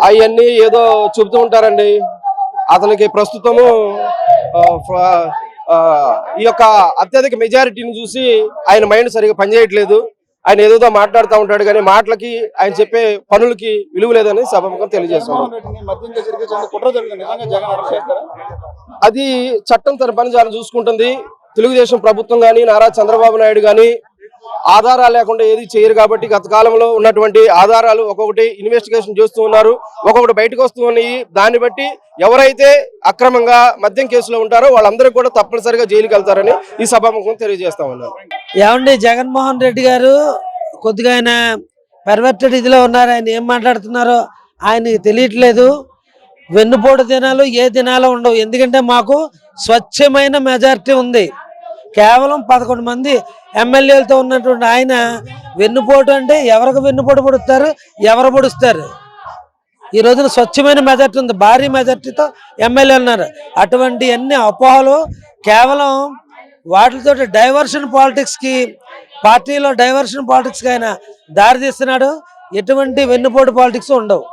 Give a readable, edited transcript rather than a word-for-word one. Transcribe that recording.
అవన్నీ ఏదో చెబుతూ ఉంటారండి. అతనికి ప్రస్తుతము ఈ యొక్క అత్యధిక మెజారిటీని చూసి ఆయన మైండ్ సరిగా పనిచేయట్లేదు. ఆయన ఏదో మాట్లాడుతూ ఉంటాడు కానీ మాటలకి ఆయన చెప్పే పనులకి విలువ లేదని సభముఖం తెలియజేస్తున్నాం. అది చట్టం తన పని చాలా చూసుకుంటుంది. తెలుగుదేశం ప్రభుత్వం కానీ నారా చంద్రబాబు నాయుడు కానీ ఆధారాలు లేకుండా ఏది చేయరు కాబట్టి గత కాలంలో ఉన్నటువంటి ఆధారాలు ఒక్కొక్కటి ఇన్వెస్టిగేషన్ చేస్తూ ఉన్నారు, ఒక్కొక్కటి బయటకు వస్తూ ఉన్నాయి. దాన్ని బట్టి ఎవరైతే అక్రమంగా మద్యం కేసులో ఉంటారో వాళ్ళందరూ కూడా తప్పనిసరిగా జైలుకి వెళ్తారని ఈ సభాముఖం తెలియజేస్తా ఉన్నారు. ఏమండి, జగన్మోహన్ రెడ్డి గారు కొద్దిగా ఆయన పర్వర్టెడ్ ఇదిలో ఉన్నారు. ఆయన ఏం మాట్లాడుతున్నారో ఆయనకి తెలియట్లేదు. వెన్నుపోటు దినాలు ఏ దినాలు ఉండవు. ఎందుకంటే మాకు స్వచ్ఛమైన మెజారిటీ ఉంది. కేవలం 11 మంది ఎమ్మెల్యేలతో ఉన్నటువంటి ఆయన వెన్నుపోటు అంటే ఎవరికి వెన్నుపోటు పొడుస్తారు, ఎవరు పొడుస్తారు? ఈ రోజున స్వచ్ఛమైన మెజార్టీ ఉంది, భారీ మెజార్టీతో ఎమ్మెల్యే ఉన్నారు. అటువంటి అన్ని అపోహలు కేవలం వాటితో డైవర్షన్ పాలిటిక్స్కి, పార్టీలో డైవర్షన్ పాలిటిక్స్కి ఆయన దారి తీస్తున్నాడు. ఎటువంటి వెన్నుపోటు పాలిటిక్స్ ఉండవు.